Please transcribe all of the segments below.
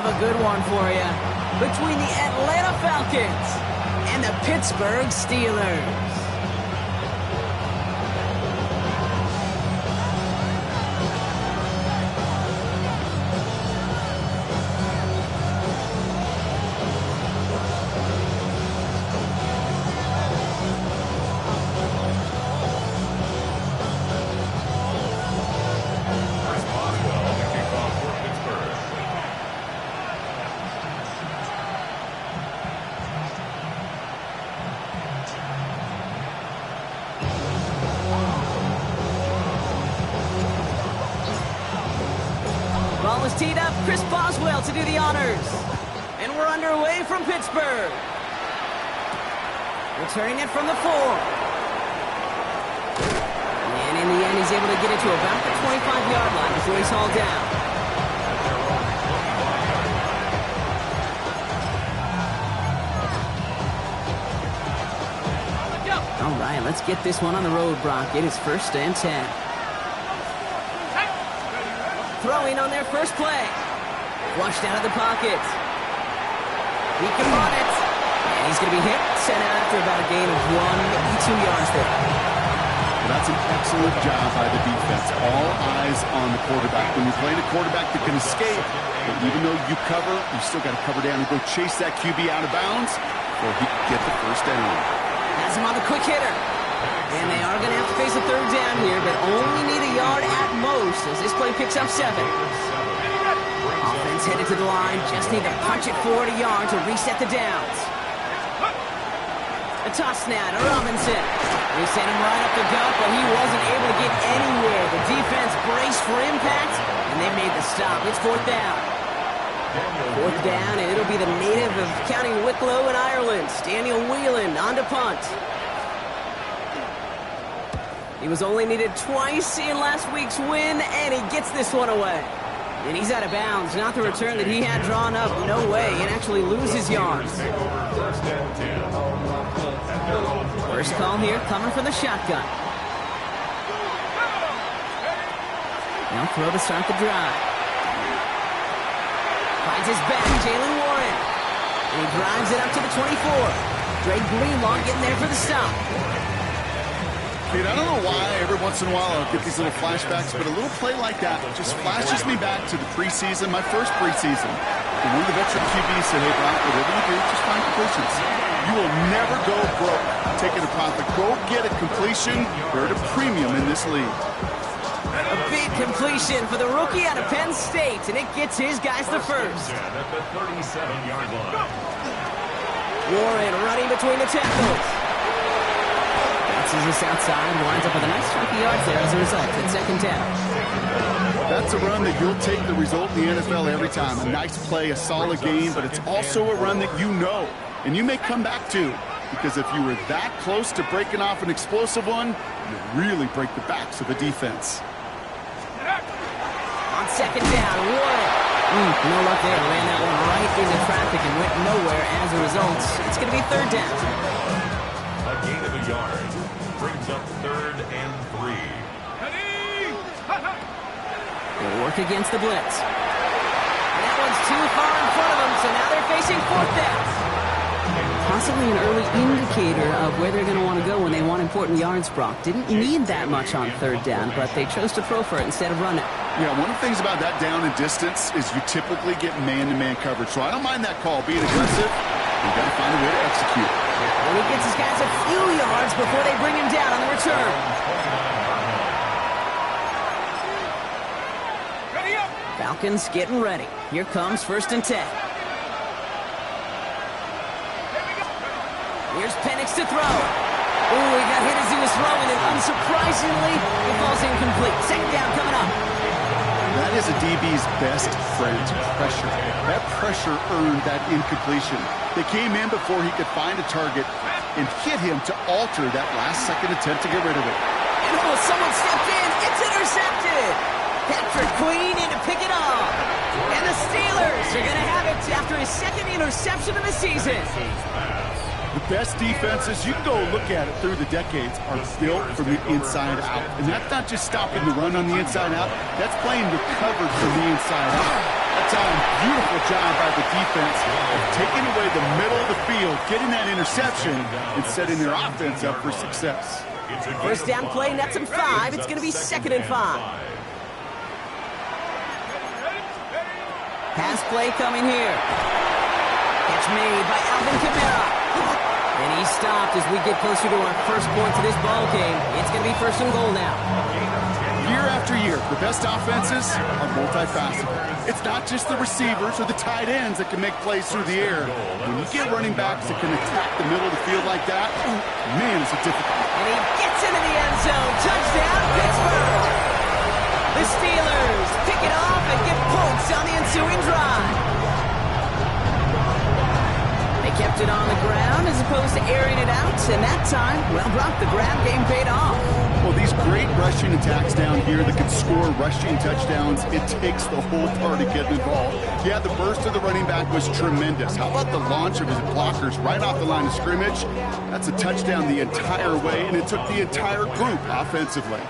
have a good one for you. Between the Atlanta Falcons and the Pittsburgh Steelers. Ball is teed up. Chris Boswell to do the honors. And we're underway from Pittsburgh. Returning it from the 4. And in the end, he's able to get it to about the 25-yard line before he's hauled down. All right, let's get this one on the road, Brock. It is 1st and 10. Throwing on their first play. Flushed out of the pocket. He can run it. And he's going to be hit. Sent out after about a gain of 1, maybe 2 yards there. Well, that's an excellent job by the defense. All eyes on the quarterback. When you're playing a quarterback that can escape, but even though you cover, you still got to cover down and go chase that QB out of bounds or he can get the first down. Has him on the quick hitter. And they are going to have to face a 3rd down here, but only need a yard at most as this play picks up 7. Offense headed to the line. Just need to punch it forward a yard to reset the downs. A toss now to Robinson. They sent him right up the gut, but he wasn't able to get anywhere. The defense braced for impact, and they made the stop. It's 4th down. 4th down, and it'll be the native of County Wicklow in Ireland, Daniel Whelan, on to punt. He was only needed twice in last week's win, and he gets this one away. And he's out of bounds. Not the return that he had drawn up. No way. And actually loses yards. First call here coming from the shotgun. Now throw to start the drive. Finds his back, Jalen Warren. And he drives it up to the 24. Dre Greenlaw getting there for the stop. Dude, I don't know why every once in a while I'll get these little flashbacks, but a little play like that just flashes me back to the preseason, my first preseason. And one of the veteran QBs said, hey, Brock, whatever you do, just find completions. You will never go broke taking a profit. Go get a completion. They're at a premium in this league. A big completion for the rookie out of Penn State, and it gets his guys the first. At the 37-yard line. Warren running between the tackles. Bounces this outside, winds up with a nice chunk of yards there as a result. It's 2nd down. That's a run that you'll take the result in the NFL every time. A nice play, a solid game, but it's also a run that you know, and you may come back to, because if you were that close to breaking off an explosive one, you really break the backs of the defense. On 2nd down, Warren. No luck there. Ran that one right into traffic and went nowhere as a result. It's going to be 3rd down. A gain of a yard brings up 3rd and 3. They'll work against the blitz. And that one's too far in front of them, so now they're facing 4th down. Possibly an early indicator of where they're going to want to go when they want important yards, Brock. Didn't need that much on 3rd down, but they chose to throw for it instead of run it. Yeah, one of the things about that down and distance is you typically get man-to-man coverage. So I don't mind that call, being aggressive. You've got to find a way to execute. And he gets his guys a few yards before they bring him down on the return. Falcons getting ready. Here comes 1st and 10. Here's Penix to throw. Ooh, he got hit as he was throwing, and unsurprisingly, it falls incomplete. 2nd down coming up. That is a DB's best friend, pressure. That pressure earned that incompletion. They came in before he could find a target and hit him to alter that last-second attempt to get rid of it. And oh, someone stepped in. It's intercepted. Patrick Queen in to pick it off. And the Steelers are going to have it after his 2nd interception of the season. The best defenses, you can go look at it through the decades, are built from the inside out. And that's not just stopping the run on the inside out. That's playing recovered from the inside out. That time, beautiful job by the defense of taking away the middle of the field, getting that interception, and setting their offense up for success. First down play, nets him 5. It's going to be 2nd and 5. Pass play coming here. Catch made by Alvin Kamara. And he's stopped as we get closer to our first point to this ball game. It's going to be 1st and goal now. Year after year, the best offenses are multifaceted. It's not just the receivers or the tight ends that can make plays through the air. When you get running backs that can attack the middle of the field like that, man, is it difficult. And he gets into the end zone. Touchdown, Pittsburgh! The Steelers pick it off and get points on the ensuing drive. They kept it on the ground as opposed to airing it out, and that time, well, Brock, the ground game paid off. Well, these great rushing attacks down here that can score rushing touchdowns, it takes the whole party getting involved. Yeah, the burst of the running back was tremendous. How about the launch of his blockers right off the line of scrimmage? That's a touchdown the entire way, and it took the entire group offensively.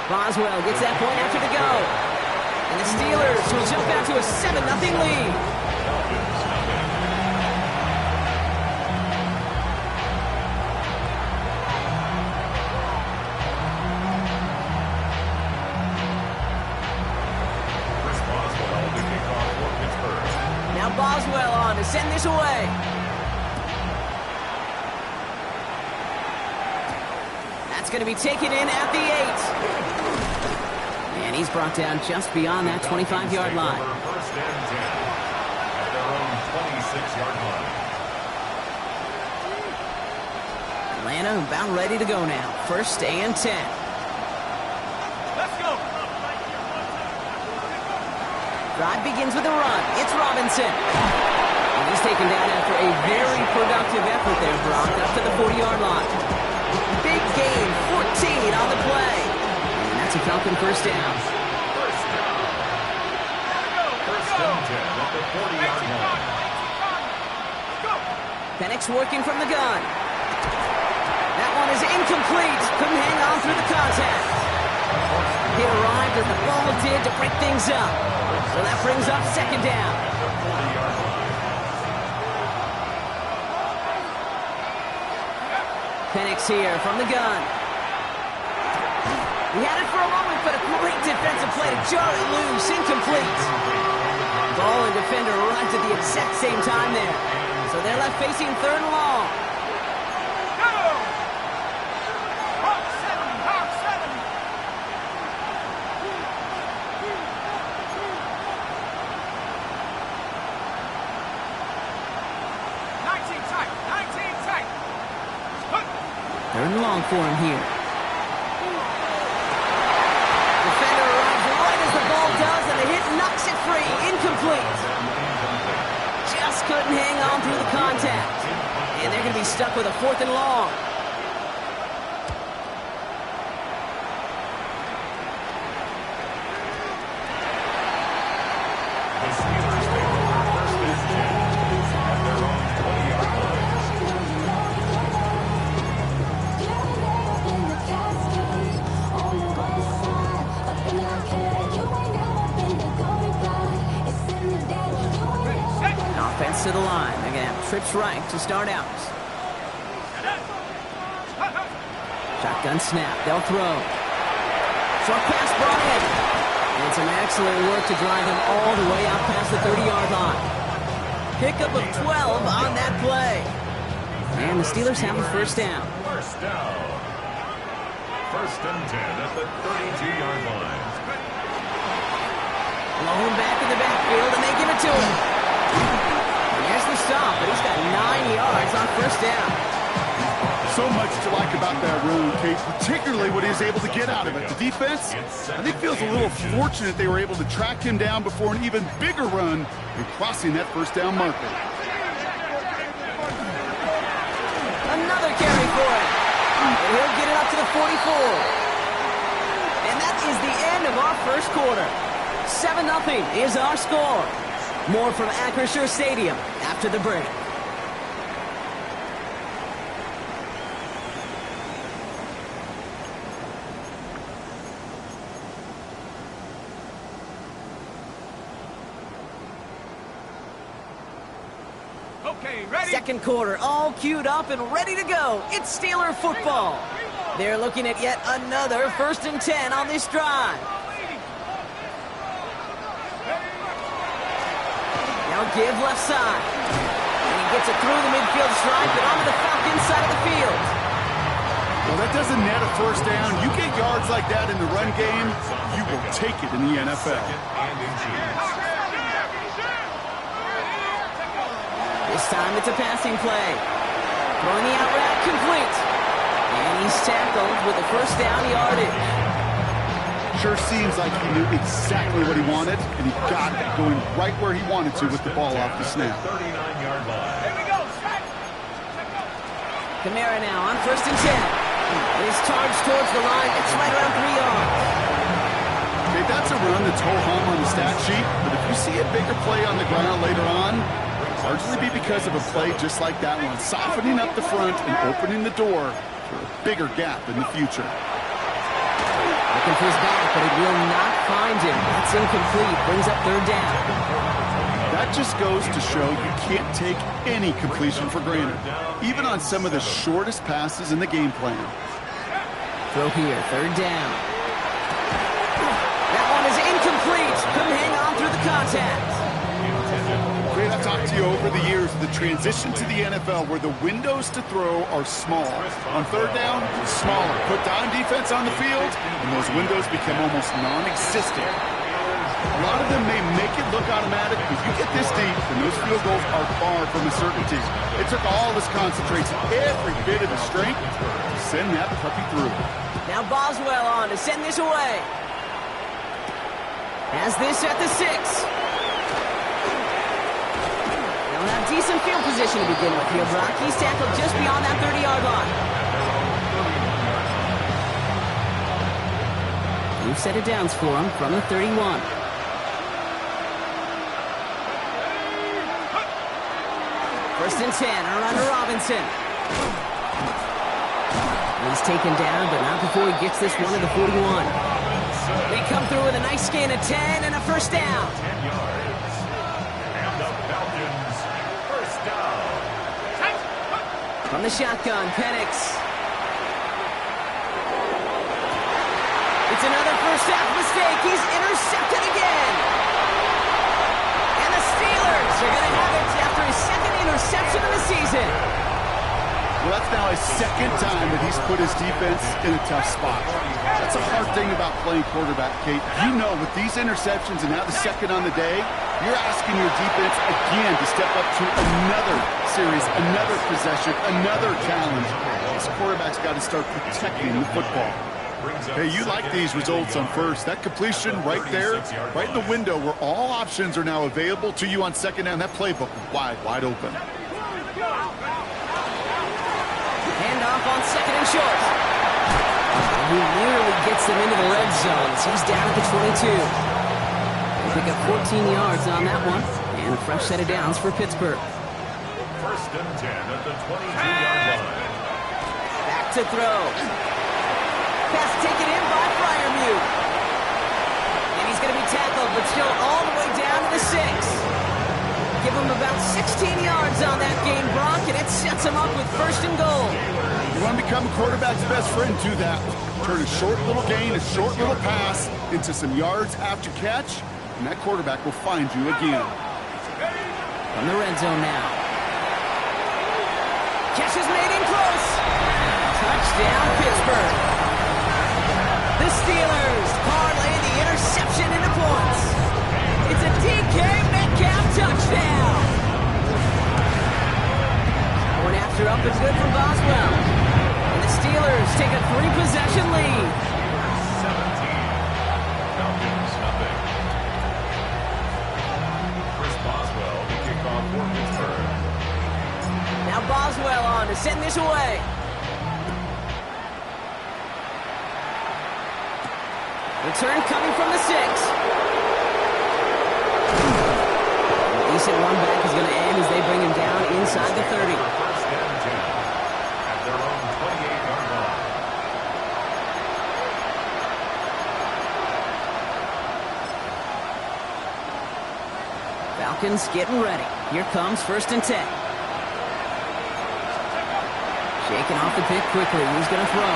Boswell gets that point after the go. And the Steelers will jump out to a 7-0 lead. Now Boswell on to send this away. That's going to be taken in at the 8. And he's brought down just beyond that 25-yard line. First and 10 at their own 26-yard line. Atlanta about ready to go now. 1st and 10. Let's go. Drive begins with a run. It's Robinson. And he's taken down after a very productive effort there, Brock, up to the 40-yard line. Big gain, 14 on the play. And that's a Falcon first down. First and 10 at the 40-yard line. Penix working from the gun. That one is incomplete. Couldn't hang on through the contact. He arrived as the ball did to break things up. So that brings up 2nd down. Penix here from the gun. He had it for a moment, but a great defensive play to jar it loose. Incomplete. Ball and defender arrived at the exact same time there. So they're left facing 3rd and long. Third and long for him here. Defender arrives right as the ball does, and the hit knocks it free. Incomplete. Just couldn't hang on through the contact. And they're going to be stuck with a 4th and long. The Steelers take over first and 10 at their own 20-yard line. Offense to the line. They're going to have trips right to start out. Shotgun snap. They'll throw. Short pass brought in. And some excellent work to drive them all the way out past the 30-yard line. Pickup of 12 on that play. And the Steelers have a first down. First down. First and 10 at the 32-yard line. Blown back in the backfield, and they give it to him. And here's the stop, but he's got 9 yards on first down. So much to like about that run, Kate, particularly what he was able to get out of it. The defense, I think, feels a little fortunate they were able to track him down before an even bigger run and crossing that first down marker. Another carry for him. And he'll get it up to the 44. And that is the end of our first quarter. 7-0 is our score. More from Acrisure Stadium after the break. Okay, ready? Second quarter, all queued up and ready to go. It's Steeler football. They're looking at yet another 1st and 10 on this drive. Now give left side. And he gets it through the midfield stripe and onto the Falcons side of the field. Well, that doesn't net a first down. You get yards like that in the run game, you will take it in the NFL. This time it's a passing play. Throwing the out route complete. And he's tackled with a first down yardage. Sure seems like he knew exactly what he wanted, and he got it going right where he wanted to with the ball off the snap. 39-yard line. Here we go. Set. Kamara now on 1st and 10. And he's charged towards the line. It's right around 3 yards. Okay, that's a run that's ho-hum on the stat sheet, but if you see a bigger play on the ground later on, largely be because of a play just like that one, softening up the front and opening the door for a bigger gap in the future. Looking for his back, but it will not find him. It's incomplete. Brings up 3rd down. That just goes to show you can't take any completion for granted, even on some of the shortest passes in the game plan. Throw here, 3rd down. That one is incomplete. Couldn't hang on through the contact. Great, I've talked to you over the years, the transition to the NFL where the windows to throw are small. On 3rd down, smaller. Put dime defense on the field, and those windows become almost non-existent. A lot of them may make it look automatic, but you get this deep, and those field goals are far from a certainty. It took all his concentration, every bit of his strength, to send that puppy through. Now Boswell on to send this away. Has this at the 6. They'll have decent field position to begin with here, Brock. He's tackled just beyond that 30-yard line. New set of downs for him from the 31. First and 10, around to Robinson. He's taken down, but not before he gets this one to the 41. They come through with a nice gain of 10 and a first down. 10 yards. And the Falcons, first down. From the shotgun, Penix. It's another first half mistake. He's intercepted again. And the Steelers are going to have it after his 2nd interception of the season. Well, that's now his 2nd time that he's put his defense in a tough spot. That's a hard thing about playing quarterback, Kate. You know, with these interceptions and now the 2nd on the day, you're asking your defense again to step up to another series, another possession, another challenge. This quarterback's got to start protecting the football. Hey, you like these results on 1st. That completion right there, right in the window where all options are now available to you on 2nd down. That playbook wide open. Handoff on 2nd and short. He nearly gets them into the red zone. He's down at the 22. They pick up 14 yards on that one. And a fresh set of downs for Pittsburgh. First and 10 at the 22-yard line. Back to throw. Pass taken in by Freiermuth. And he's going to be tackled, but still all the way down to the 6. Give him about 16 yards on that game, Brock, and it sets him up with 1st and goal. You want to become a quarterback's best friend, do that. Turn a short little gain, a short little pass into some yards after catch, and that quarterback will find you again. From the red zone now. Catch is made in close. Touchdown, Pittsburgh. The Steelers parlay the interception into points. It's a DK Metcalf touchdown. One after up is good from Boswell. And the Steelers take a 3-possession lead. 17. Falcons, nothing. Chris Boswell, the kickoff for Pittsburgh. Now Boswell on to send this away. Return coming from the 6. A decent run back is going to end as they bring him down inside the 30. First and 10 at their own 28-yard line. Falcons getting ready. Here comes 1st and 10. Shaking off the pick quickly. He's going to throw.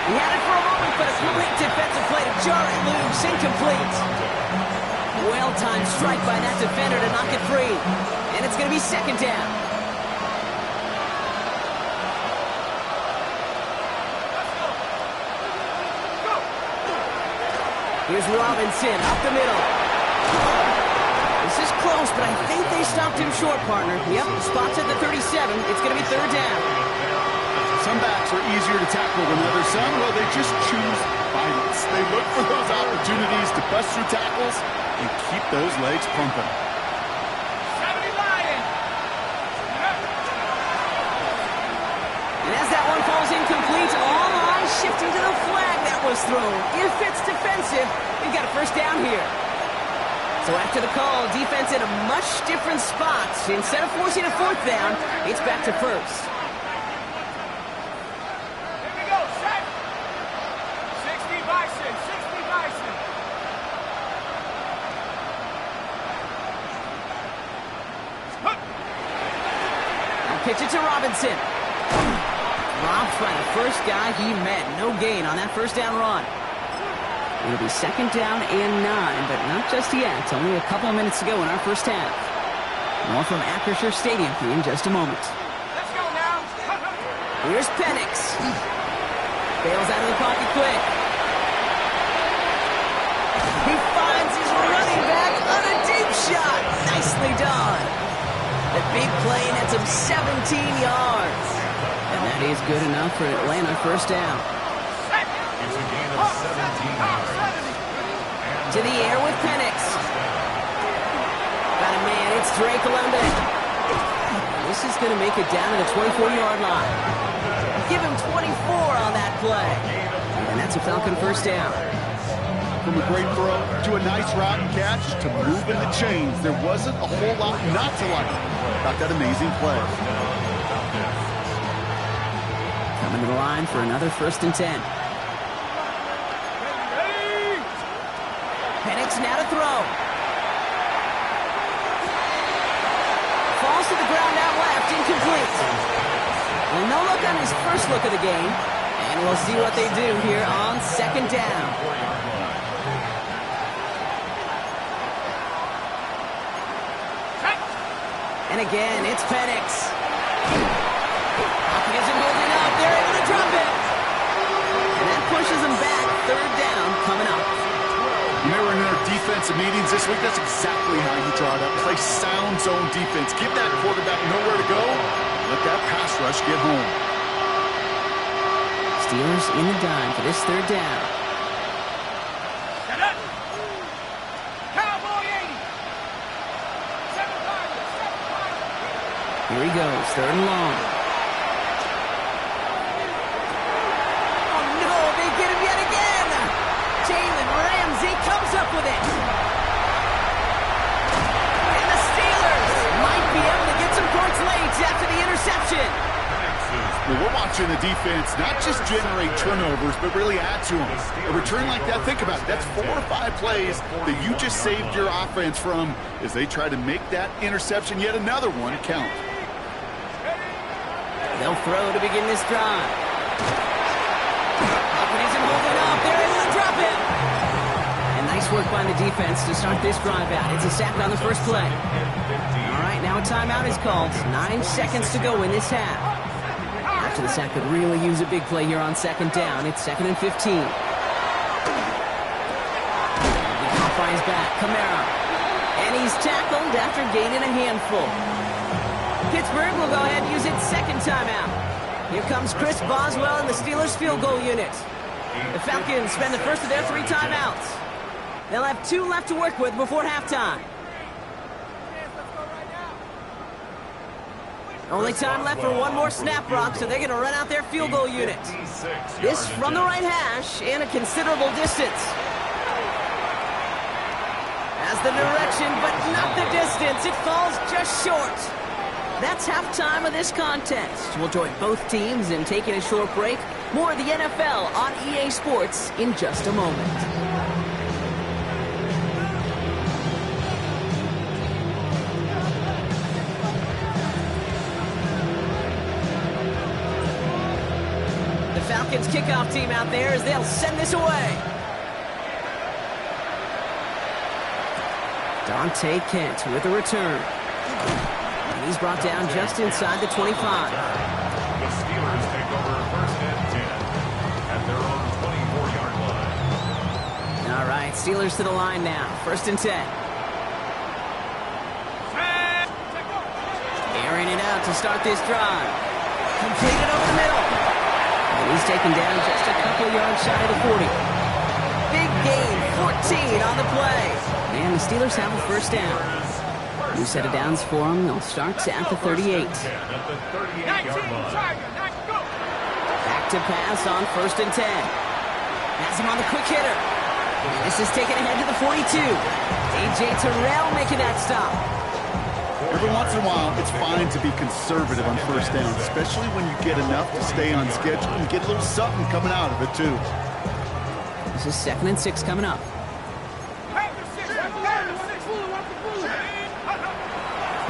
He had it for a moment, but a complete defensive play to jar it loose. Incomplete. Well-timed strike by that defender to knock it free. And it's going to be second down. Here's Robinson up the middle. This is close, but I think they stopped him short, partner. Yep, spots at the 37. It's going to be third down. Some backs are easier to tackle than others. Some, well, they just choose violence. They look for those opportunities to bust through tackles and keep those legs pumping. 70 Lion. And as that one falls incomplete, all eyes shifting to the flag that was thrown. If it's defensive, we've got a first down here. So after the call, defense in a much different spot. Instead of forcing a fourth down, it's back to first. Here we go, set. 60 Bison, 60 Bison. Now pitch it to Robinson. Dropped by the first guy he met. No gain on that first down run. It'll be second down and 9, but not just yet. Only a couple of minutes to go in our first half. More from Acrisure Stadium for you in just a moment. Let's go now. Here's Penix. Bails out of the pocket quick. He finds his running back on a deep shot. Nicely done. The big play nets him 17 yards. And that is good enough for Atlanta first down. It's a gain of 17 yards. To the air with Penix. Got a man, it's Drake London. This is going to make it down to the 24-yard line. Give him 24 on that play. And that's a Falcon first down. From a great throw to a nice route and catch to moving the chains, there wasn't a whole lot not to like about that amazing play. Coming to the line for another first and 10. Penix now to throw. Falls to the ground out left, incomplete. Well, no look on his first look of the game. And we'll see what they do here on second down. And again, it's Penix. Hopkins isn't holding up. They're able to drop it. And that pushes them back. Third down coming up. You know, in our defensive meetings this week, that's exactly how you draw it up. Play sound zone defense. Give that quarterback nowhere to go. Let that pass rush get home. Steelers in the dime for this third down. Set up. Cowboy 80. 7-5. Here he goes, third and long. Oh no, they get him yet again. Jalen Ramsey comes up with it. And the Steelers might be able to get some points late after the interception. Well, we're watching the defense not just generate turnovers, but really add to them. A return like that, think about it. That's 4 or 5 plays that you just saved your offense from as they try to make that interception, yet another one, count. They'll throw to begin this drive. Hopkins isn't holding up. They're able to drop it. And nice work by the defense to start this drive out. It's a sack on the first play. All right, now a timeout is called. 9 seconds to go in this half. After the sack could really use a big play here on second down. It's 2nd and 15. He caught by his back, Kamara. And he's tackled after gaining a handful. Pittsburgh will go ahead and use its second timeout. Here comes Chris Boswell and the Steelers field goal unit. The Falcons spend the first of their 3 timeouts. They'll have 2 left to work with before halftime. Only time left for one more snap, Brock, so they're going to run out their field goal unit. This from the right hash and a considerable distance. Has the direction, but not the distance. It falls just short. That's halftime of this contest. We'll join both teams in taking a short break. More of the NFL on EA Sports in just a moment. Falcons kickoff team out there as they'll send this away. Dante Kent with a return. And he's brought down just inside the 25. The Steelers take over first and 10 at their own 24-yard line. All right, Steelers to the line now. First and 10. Airing it out to start this drive. Completed over the middle. And he's taken down just a couple yards shy of the 40. Big gain, 14 on the play. And the Steelers have a first down. New set of downs for them. They'll start at the 38. Back to pass on first and 10. Has him on the quick hitter. This is taken ahead to the 42. A.J. Terrell making that stop. Every once in a while, it's fine to be conservative on first down, especially when you get enough to stay on schedule and get a little something coming out of it, too. This is 2nd and 6 coming up.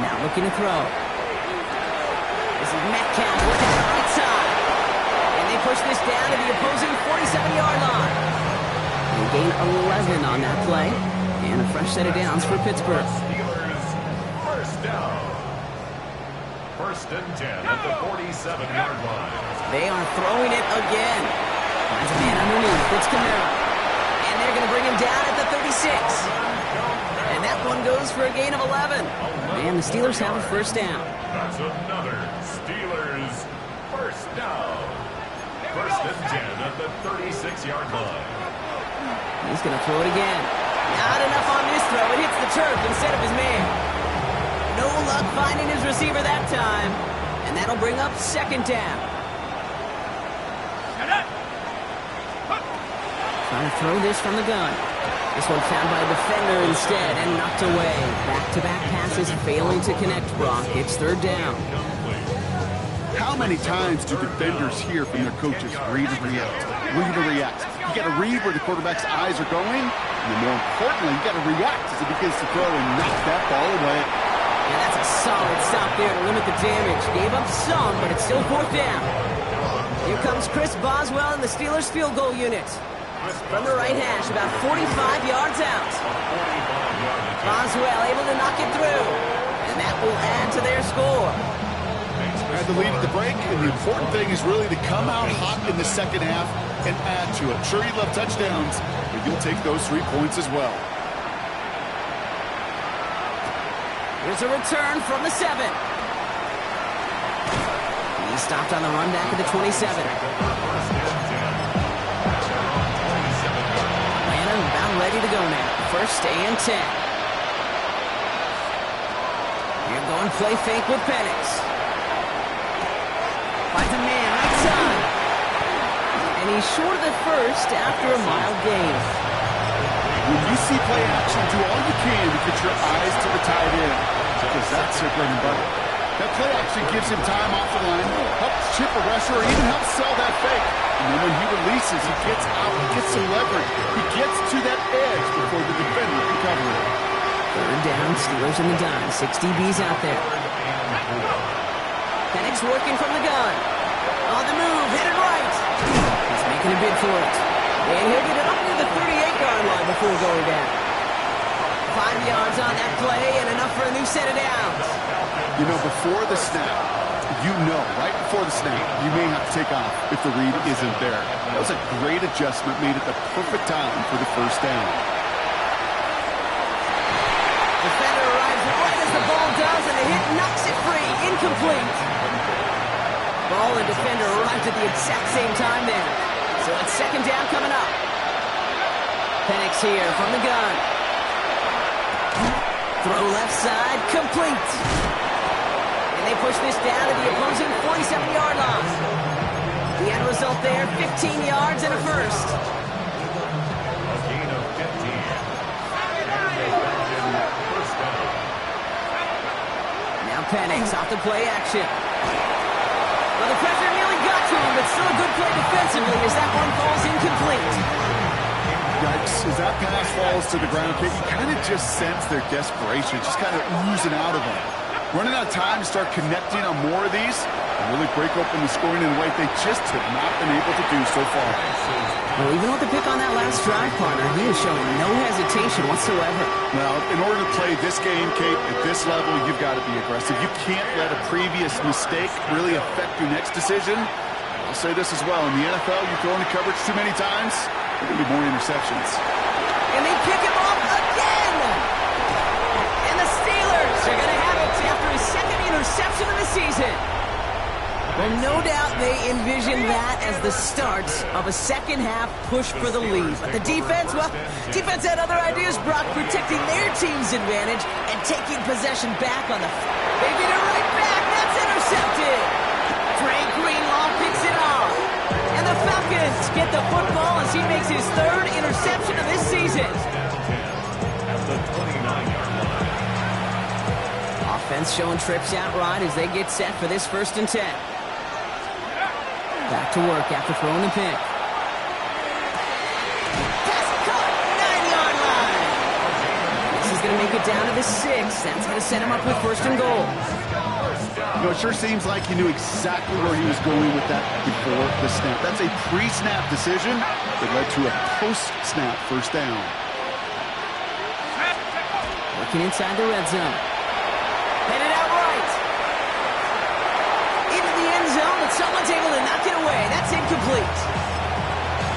Now looking to throw. This is Metcalf looking to the right side. And they push this down to the opposing 47-yard line. They gain 11 on that play. And a fresh set of downs for Pittsburgh. Steelers first down. First and 10 at the 47-yard line. They are throwing it again. Finds a man underneath. It's Kamara. And they're going to bring him down at the 36. And that one goes for a gain of 11. And the Steelers have a first down. That's another Steelers first down. First and 10 at the 36-yard line. He's going to throw it again. Not enough on this throw. It hits the turf instead of his man. No luck finding his receiver that time. And that'll bring up second down. Trying to throw this from the gun. This one found by a defender instead and knocked away. Back-to-back passes failing to connect, Brock. It's third down. How many times do defenders hear from their coaches, read and react, read and react? You got to read where the quarterback's eyes are going, and then more importantly, you got to react as it begins to throw and knock that ball away. Yeah, that's a solid stop there to limit the damage. Gave up some, but it's still fourth down. Here comes Chris Boswell in the Steelers field goal unit. From the right hash, about 45 yards out. Boswell able to knock it through. And that will add to their score. Had the lead at the break, and the important thing is really to come out hot in the second half and add to it. Sure, you love touchdowns, but you'll take those 3 points as well. Here's a return from the 7. He stopped on the run back at the 27. About ready to go now. First and 10. You're going play fake with Penix. Finds a man right side. And he's short of the first after a mild gain. When you see play action, do all you can to get your eyes to the tight end, because that's their bread and butter. That play action gives him time off the line, helps chip a rusher, or even helps sell that fake. And then when he releases, he gets out, he gets some leverage. He gets to that edge before the defender can cover it. Third down, Steelers in the dime. 6 DBs out there. Penix working from the gun. On the move, hit it right. He's making a bid for it. And he'll get it up near the 38-yard line before going down. 5 yards on that play and enough for a new set of downs. You know, before the snap, right before the snap, you may have to take off if the read isn't there. That was a great adjustment made at the perfect time for the first down. Defender arrives right as the ball does, and the hit knocks it free. Incomplete. Ball and defender arrived at the exact same time there. So it's second down coming up. Penix here from the gun. Throw left side, complete. And they push this down to the opposing 47-yard line. The end result there, 15 yards and a first. A gain of 15. First down. Now Penix off the play action. Well, the pressure nearly got to him, but still a good play defensively as that one falls incomplete. Yikes, as that pass falls to the ground, you kind of just sense their desperation, just kind of oozing out of them. running out of time to start connecting on more of these and really break open the scoring in a way they just have not been able to do so far. Well, even with the pick on that last drive, partner, he is showing no hesitation whatsoever. Now, in order to play this game, Kate, at this level, you've got to be aggressive. You can't let a previous mistake really affect your next decision. I'll say this as well. In the NFL, you throw into coverage too many times, there are going to be more interceptions. And they pick him off again! And the Steelers are going to have it after his second interception of the season. Well, no doubt they envision that as the start of a second-half push for the lead. But the defense, well, defense had other ideas, Brock, protecting their team's advantage and taking possession back on the... They get it right back. That's intercepted. Frank Greenlaw picks it off. And the Falcons get the football as he makes his third interception of this season. At the 29-yard line. Offense showing trips out right as they get set for this 1st and 10. Back to work after throwing the pick. Pass caught, 9-yard line. This is going to make it down to the 6. That's going to set him up with 1st and goal. You know, it sure seems like he knew exactly where he was going with that before the snap. That's a pre-snap decision that led to a post-snap 1st down. Working inside the red zone. Headed out right. Into the end zone, but someone's able to knock it away. That's incomplete.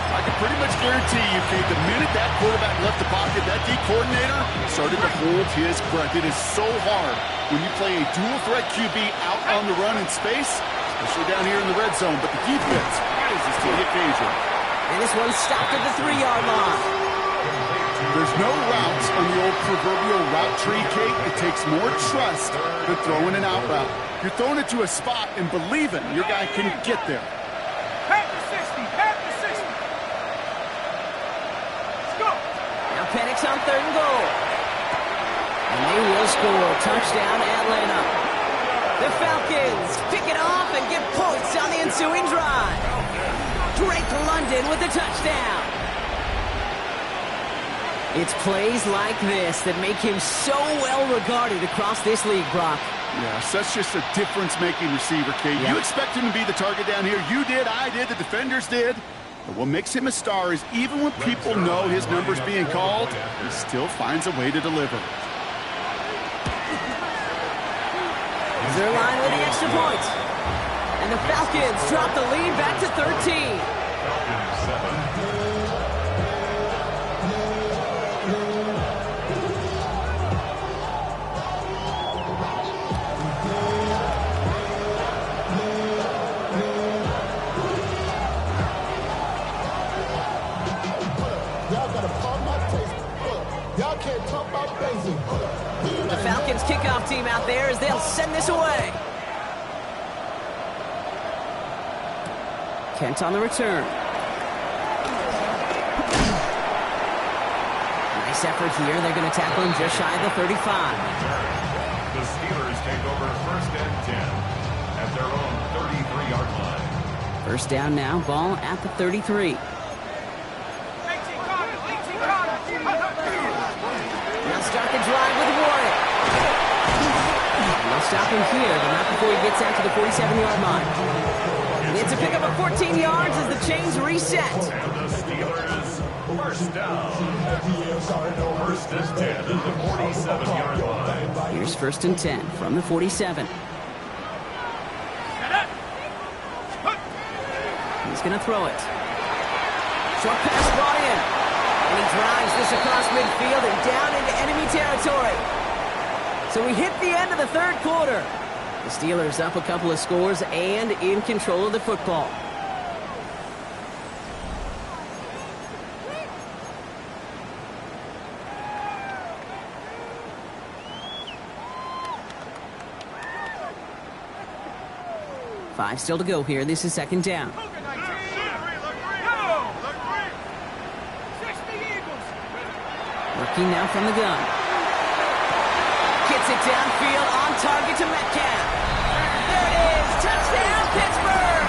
I can pretty much guarantee you, Kate, the minute that quarterback left the pocket, that D coordinator started to hold his breath. It is so hard when you play a dual-threat QB out on the run in space, especially down here in the red zone, but the defense rises to the occasion. And this one stopped at the 3-yard line. There's no routes on the old proverbial route tree, Kate. It takes more trust than throwing an out route. You're throwing it to a spot and believing your guy can get there. Half the 60, half the 60. Let's go. Now Penix on 3rd and goal. And they will score. Touchdown, Atlanta. The Falcons pick it off and get points on the ensuing drive. Drake London with the touchdown. It's plays like this that make him so well regarded across this league, Brock. Yeah, such just a difference-making receiver, Kate. Yeah. You expect him to be the target down here. You did, I did, the defenders did. But what makes him a star is even when people know his number's being called, he still finds a way to deliver. They're line with the extra point. And the Falcons drop the lead back to 13. Falcons 7. The Falcons kickoff team out there as they'll send this away. Kent on the return. Nice effort here. They're going to tackle him just shy of the 35. The Steelers take over 1st and 10 at their own 33-yard line. 1st down now, ball at the 33. 18 Connors, 18 Connors. Now start the drive with Warren. They'll stop him here, but not before he gets out to the 47-yard line. It's a pickup of 14 yards as the chains reset. And the Steelers 1st down. 1st and 10 at the 47-yard line. Here's 1st and 10 from the 47. He's going to throw it. Short pass brought in. And he drives this across midfield and down into enemy territory. So we hit the end of the 3rd quarter. The Steelers up a couple of scores and in control of the football. Five still to go here. This is 2nd down. Working now from the gun. Gets it downfield on target to Metcalf. There it is. Touchdown, Pittsburgh.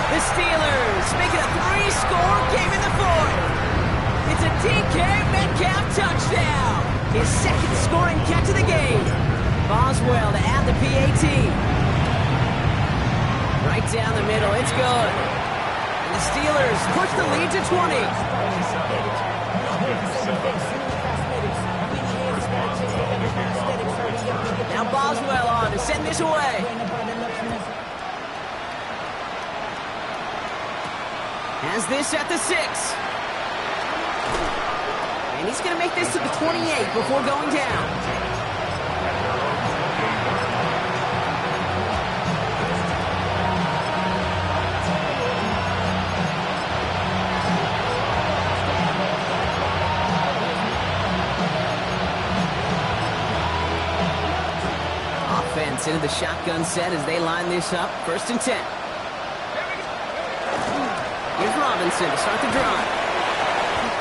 The Steelers make it a 3-score game in the 4th. It's a DK Metcalf touchdown. His 2nd scoring catch of the game. Boswell to add the PAT. Right down the middle. It's good. And the Steelers push the lead to 20. Now Boswell on to send this away. Has this at the 6. And he's going to make this to the 28 before going down. Offense into the shotgun set as they line this up. 1st and 10. Here's Robinson to start the drive.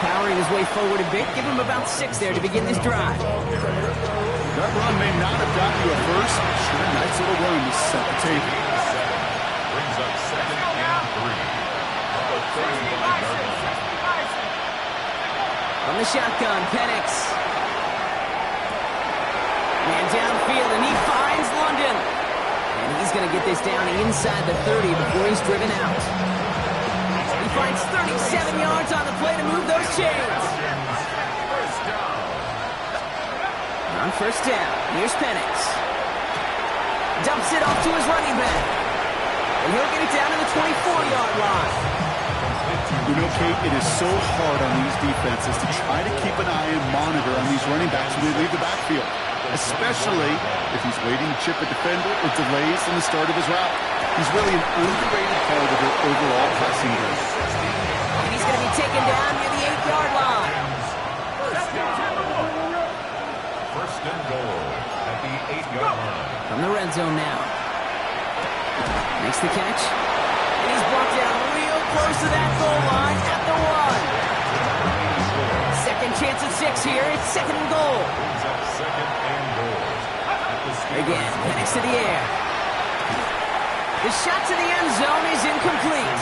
Powering his way forward a bit. Give him about 6 there to begin this drive. That run may not have gotten you a first. Sure, nice little run to set the table. Brings up 2nd and 3. From the shotgun, Penix. Man downfield, and he finds London. And he's going to get this down inside the 30 before he's driven out. He finds 37 yards on the play to move those chains. On 1st down, here's Penix. Dumps it off to his running back. And he'll get it down to the 24-yard line. You know, Kate, it is so hard on these defenses to try to keep an eye and monitor on these running backs when they leave the backfield, especially if he's waiting to chip a defender or delays in the start of his route. He's really an underrated part of their overall passing game. And he's going to be taken down near the 8-yard line. 1st and goal at the 8-yard line. From the red zone now. Makes the catch. And he's brought down real close to that goal line at the 1. Second chance at 6 here. It's 2nd and goal. Brings up 2nd and goal. Again, Penix to the air. The shot to the end zone is incomplete.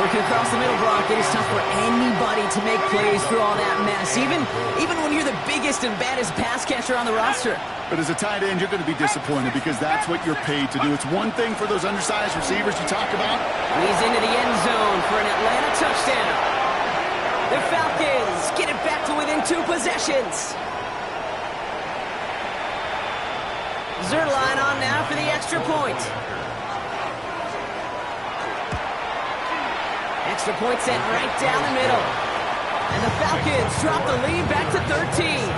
Working across the middle block, it is tough for anybody to make plays through all that mess, even when you're the biggest and baddest pass catcher on the roster. But as a tight end, you're going to be disappointed because that's what you're paid to do. It's one thing for those undersized receivers you talk about. He's into the end zone for an Atlanta touchdown. The Falcons get it back to within 2 possessions. Zerline on now for the extra point. Extra point sent right down the middle. And the Falcons drop the lead back to 13.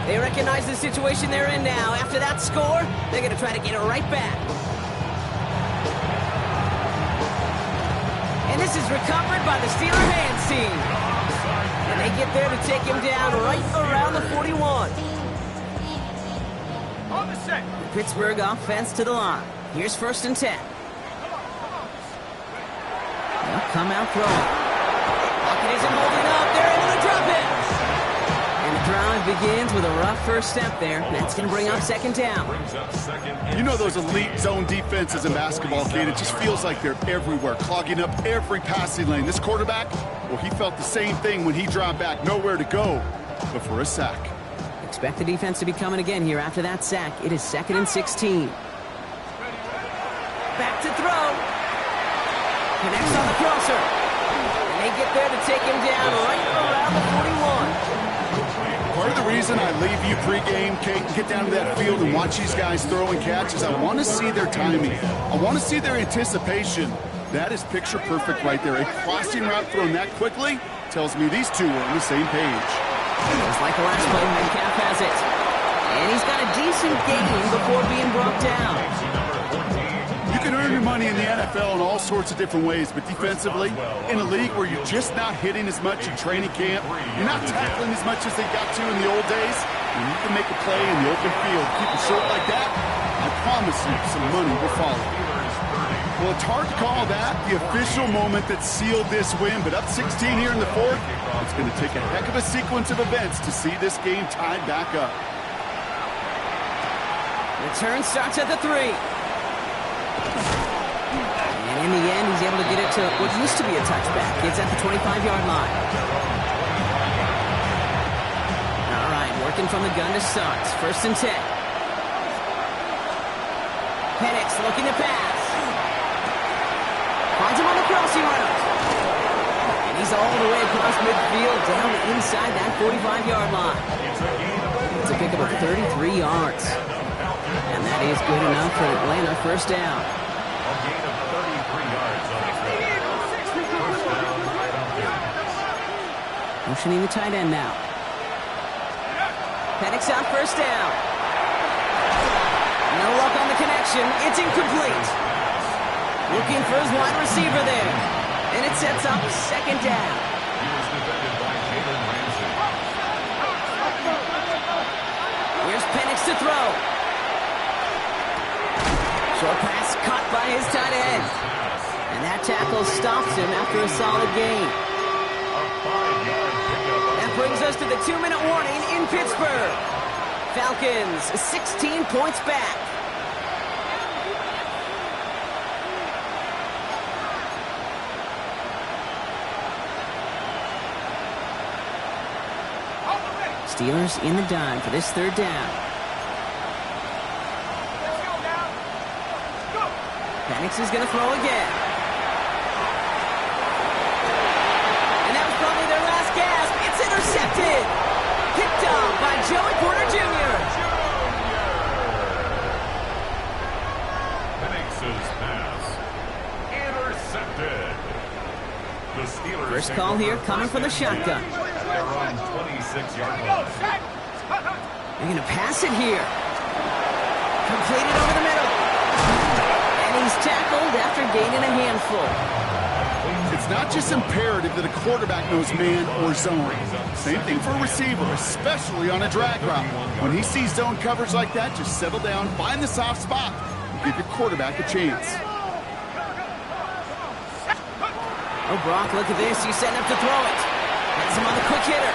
They recognize the situation they're in now. After that score, they're going to try to get it right back. And this is recovered by the Steeler hands team. And they get there to take him down right around the 41. On the set. The Pittsburgh offense to the line. Here's 1st and 10. They'll come out throwing. Pocket isn't holding up. They're able to drop it. And the drive begins with a rough first step there. That's going to bring up 2nd down. You know those elite zone defenses in basketball, Kate, it just feels like they're everywhere, clogging up every passing lane. This quarterback, well, he felt the same thing when he dropped back. Nowhere to go but for a sack. Expect the defense to be coming again here after that sack. It is 2nd and 16. Back to throw. Connects on the crosser. And they get there to take him down right around the 41. Part of the reason I leave you pregame, Kate, and get down to that field and watch these guys throw and catch is I want to see their timing. I want to see their anticipation. That is picture perfect right there. A crossing route thrown that quickly tells me these two are on the same page. Just like the last play, Metcalf has it. And he's got a decent gain before being brought down. You can earn your money in the NFL in all sorts of different ways, but defensively, in a league where you're just not hitting as much in training camp, you're not tackling as much as they got to in the old days, and you can make a play in the open field, keep it short like that, I promise you some money will follow. Well, it's hard to call that the official moment that sealed this win, but up 16 here in the 4th, it's going to take a heck of a sequence of events to see this game tied back up. Return starts at the 3. And in the end, he's able to get it to what used to be a touchback. It's at the 25-yard line. All right, Working from the gun to start. 1st and 10. Penix looking to pass. Finds him on the crossing route. And he's all the way across midfield down inside that 45-yard line. It's a pickup of 33 yards. And that is good enough for Atlanta. 1st down. A gain of 33 yards on the play. First down, right on there. Motioning the tight end now. Penix on 1st down. No luck on the connection. It's incomplete. Looking for his wide receiver there. And it sets up 2nd down. He was defended by Jalen Ramsey. Here's Penix to throw. Short pass caught by his tight end. And that tackle stops him after a solid gain. A 5-yard pickup. That brings us to the 2-minute warning in Pittsburgh. Falcons 16 points back. Steelers in the dime for this 3rd down. Penix is going to throw again. And that was probably their last gasp. It's intercepted. Picked up by Joey Porter Jr. Penix's pass intercepted. The Steelers 1st take call over here coming 1st from the and 10 shotgun. at their own 26-yard line. They're going to pass it here. Completed over the middle. And he's tackled after gaining a handful. It's not just imperative that a quarterback knows man or zone. Same thing for a receiver, especially on a drag route. When he sees zone coverage like that, just settle down, find the soft spot, and give your quarterback a chance. Oh, Brock, look at this. He's setting up to throw it. Has him on the quick hitter.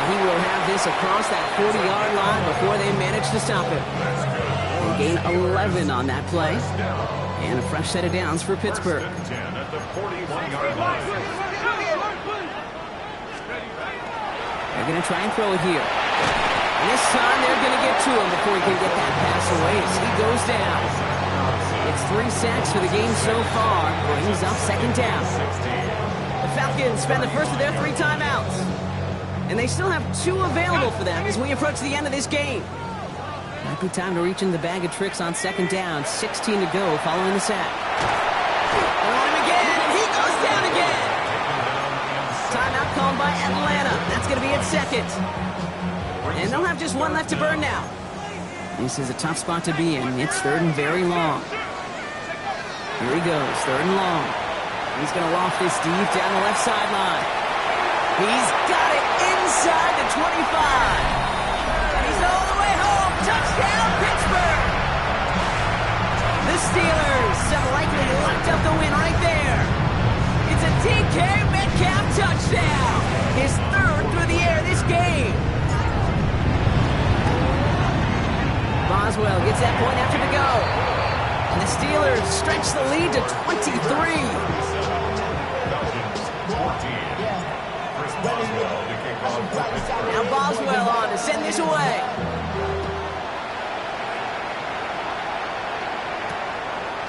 And he will have this across that 40-yard line before they manage to stop him. They gain 11 on that play. And a fresh set of downs for Pittsburgh. 10 at the 41-yard line. They're going to try and throw it here. And this time they're going to get to him before he can get that pass away as he goes down. It's 3 sacks for the game so far. Brings up 2nd down. The Falcons spend the first of their 3 timeouts. And they still have 2 available for them as we approach the end of this game. Might be time to reach in the bag of tricks on 2nd down. 16 to go following the sack. They want him again, and he goes down again. Timeout called by Atlanta. That's going to be at 2nd. And they'll have just 1 left to burn now. This is a tough spot to be in. It's 3rd and very long. Here he goes, 3rd and long. He's going to loft this deep down the left sideline. He's got it inside the 25. And he's all the way home. Touchdown, Pittsburgh! The Steelers have likely locked up the win right there. It's a DK Metcalf touchdown. His 3rd through the air this game. Boswell gets that point after the go. And the Steelers stretch the lead to 23. Now Boswell on to send this away.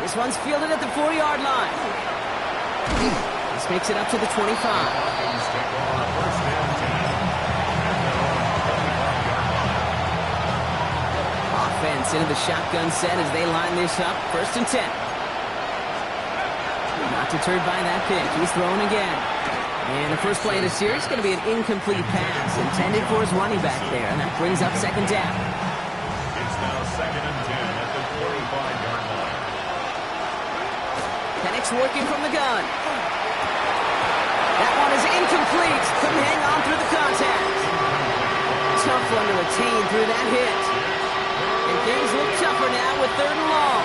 This one's fielded at the 40-yard line. This makes it up to the 25. Offense into the shotgun set as they line this up. 1st and 10. Not deterred by that pick. He's throwing again. And the first play of the series is going to be an incomplete pass intended for his running back there. And that brings up 2nd down. It's now 2nd and 10 at the 45-yard line. Penix working from the gun. That one is incomplete. Couldn't hang on through the contact. Tough one to retain through that hit. And things look tougher now with 3rd and long.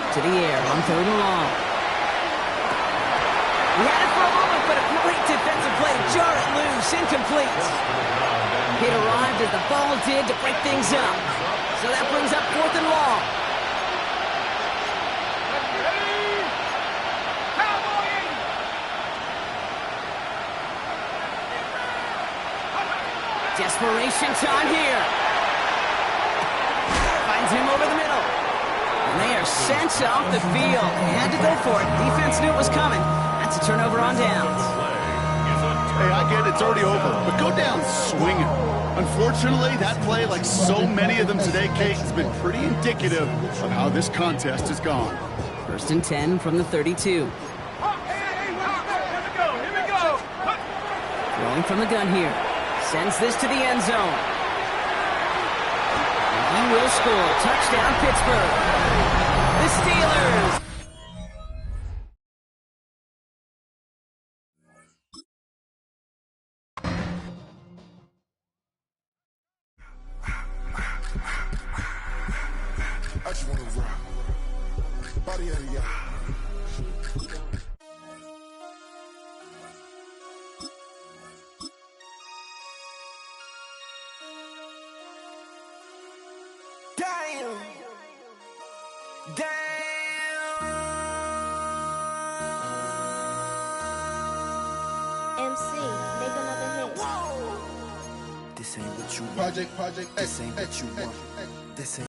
To the air on 3rd and long. He had it for a moment, but a great defensive play to jar it loose. Incomplete. It arrived as the ball did to break things up. So that brings up 4th and long. Desperation time here. Finds him over the middle. And they are sent off the field. They had to go for it. Defense knew it was coming. That's a turnover on downs. Hey, I get it. It's already over. But go down swinging. Unfortunately, that play, like so many of them today, Kate, has been pretty indicative of how this contest has gone. 1st and 10 from the 32. Here we go. Throwing from the gun here. Sends this to the end zone. He will score. Touchdown, Pittsburgh. The Steelers. I just wanna rock. Body of ya. Damn. MC, make another hit. This ain't what you want. Project, this ain't what you want. This ain't